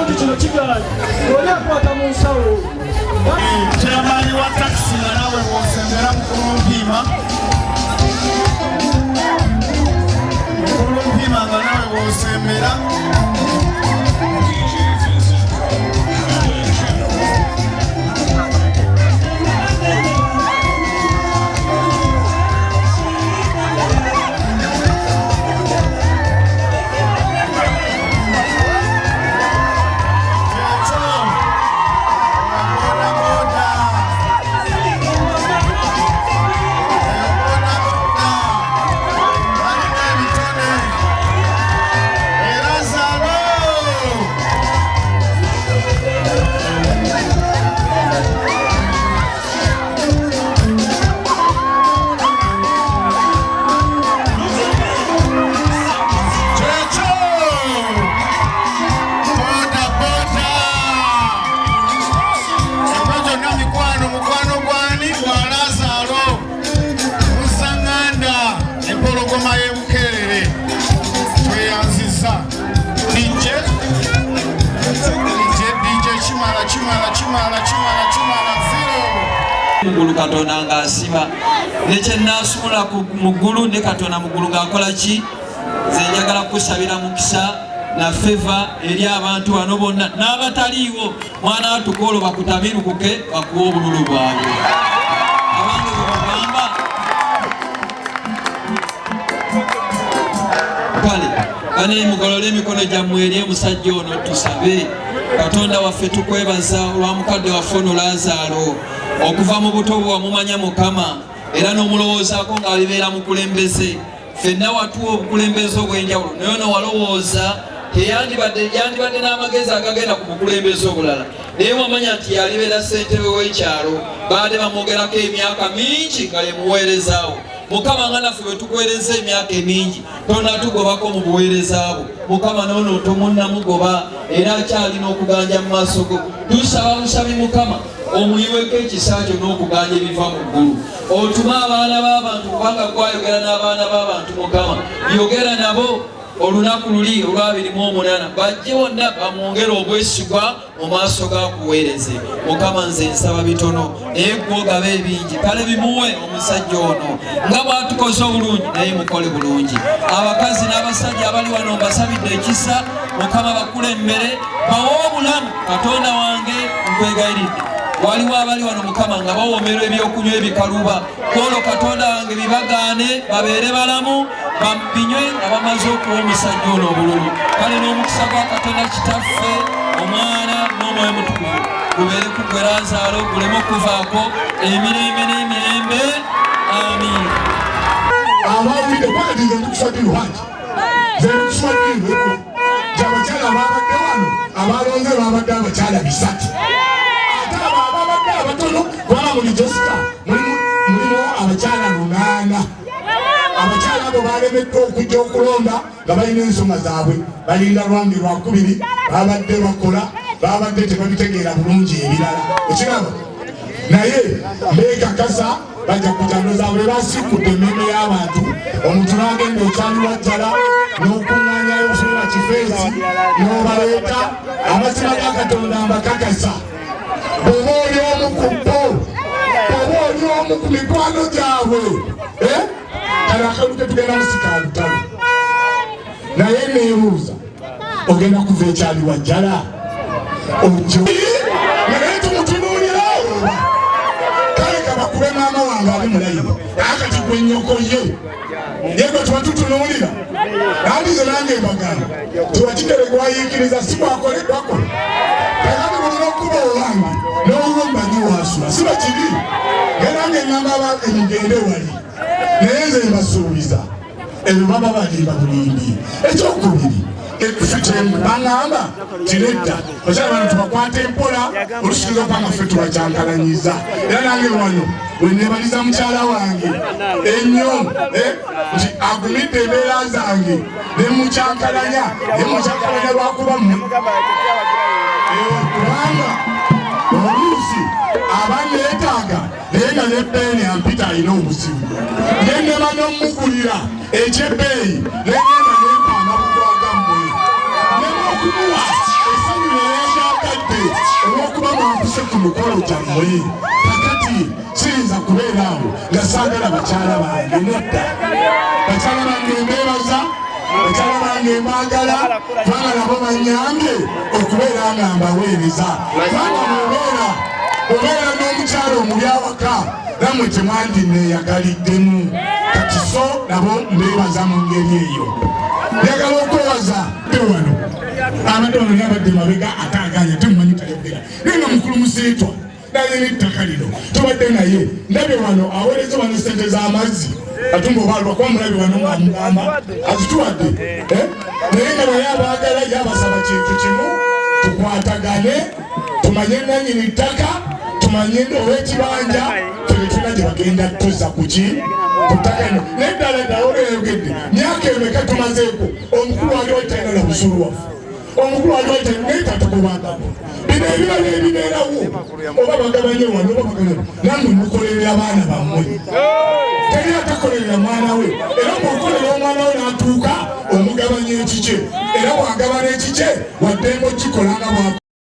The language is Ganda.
kuti kino kigaali oli akwata mu nsawo chairman wa taxi nawe wosembera mukulu mpima nga nawe wosembera mugulu Katonda nga asiba neche nasumula ku mugulu ne Katonda mugulu ngakola ki nze njagala kusabira mukisa na favor eri abantu bano bonna n'abataliiwo mwana watukolo bakutamirukuke bakuwa obululu bwabwe abantu bagamba kale kane mugolole emikono gyammwe eri omusajja ono tusabe Katonda waffe tukwebaza olwa mukadde waffe ono Lazaro okuva mu buto bwe wamumanya Mukama era n'omulowoozaako ng'alibeera mukulembeze ffenna watuwa obukulembeze obw'enjawulo naye ono walowooza yandibadde n'amagezi agagenda ku bukulembeze obulala naye wamanya nti yalibeera ssentebe w'ekyalo baade bamwogerako emyaka mingi nga yemuweerezaawo Mukama nga naffe bwe tukuweereza emyaka emingi tonatugobako mu buweereza bwo Mukama noono tomunnamugoba era akyalina okuganja mu maaso go tusaba busabi Mukama omuyiweko ekisa kyo n'okuganja ebiva mu ggulu otume abaana b'abantu kubanga gwayogera n'abaana b'abantu Mukama yogera nabo olunaku luli olwa28 bajje bonna bamwongere obwesigwa mu maaso ga kuweereze Mukama nze nsaba bitono naye gwogaba ebingi kale bimuwe omusajja ono nga bwatukoze obulungi naye mukole bulungi abakazi n'abasajja abali wano mbasabidde ekisa Mukama bakulembere bawe obulamu Katonda wange nkwegayiridde waliwo abali wano Mukama nga bawomerwa ebyokunywa ebikaluba kwolo Katonda wange bibagaane babeere balamu binywe nga bamaze okuwa omusajja ono obululu kale n'omukisa gwa Katonda kitaffe omwana n'omwoyo mutukuvu gubeere ku gwe Lazaro guleme okuvaako emirembe n'emirembe amin abawulidde kwatiriza tukusabira wangi ze tukusabirweko gyabakyala ababadde wano abalonze babadde abakyala 3 ate abo ababadde abatono kubanga muli Jessica mulimu abakyala 8 abakyala abo balemeddwa okujja okulonda nga balina ensonga zaabwe balinda lwange lwakubiri babadde bakola babadde tebabitegeera bulungi ebirala ekiraba naye beekakasa bajja kujandoza bwe basikudde emmeme y'abantu omuntu n'agenda ekyali wajjala n'okuŋŋaanyayo obusobola kifeesi n'obaleeta amazima ga Katonda mbakakasa bw'oba oli omu ku bo bw'oba oli omu ku mikwano gyabwe kale akalu tetugenda musika lutalo naye neebuuza ogenda kuva ekyali wajjala ojo naye tumutunuulira oba kale kabakube maama wange ali mulayiro akati gwe nnyoko ye yegwe tuba tutunuulira nandize nange mbagamba tiwakiterekwayiikiriza si bwakoleddwakola kakati bulina okuba owange n'olumba nyiwaasula siba kibi era nga engamba abagende wali naye nze mbasuubiza ebyo baba balimba bulimbi ekyokubiri ekufite bangamba tinedda okyala bano tubakwata empola olusikiriza okubanga ffe tubakyankalanyiza era nange wano wenebaliza mukyala wange ennyo nti agumidde embeera zange nemukyankalanya nemukyankalanya lwakuba kubanga oluusi abaneetaaga naye nga nebbeeni ampita alina obuzibu nendema n'omugulira ekyebbeeyi negenda nempaama bugwagammwe nema okumuwa esanyu olw'okuba mwampise ku mukolo gyammwe kakati siyinza kubeera awo nga saagala bakyala bange nedda bakyala bange mbeebaza bakyala bange mbaagala kubanga nabo bannyambye okubeera nga mbaweereza kubanga obeera n'omukyala omubi awaka nammwe temwandineeyagaliddemu kati so nabo mbeebaza mu ngeri eyo njagala okwebaza wano abadde wano nabadde mabega ataganya temumanyi tayogera naye nga mukulu musiitwa naye n'ettaka lino tubadde naye ndabye wano aweereza wano sente z'amazzi atumba obalwa kuba mulabi wano ng'amugamba azituwadde naye nga naye abaagala yabasaba kintu kimu tukwatagane tumanye nannyini ttaka tumanye ow'ekibanja tuna gye bagenda tuzza kuki kuttaka neddala ddala olweyogedde myaka emeka tumazeeko omukulu wali waitayina na busulu waffe omukulu wali waitayina naye tatukubangako bino ebirala ebibeerawo oba bagabanye wano oba bagabanye nammwe mukolerera abaana bammwe teri atakolerera mwana we era bw'okolera omwana we n'atuuka omugabanya ekikye era bw'agabana ekikye waddembe okikola nga bw'akola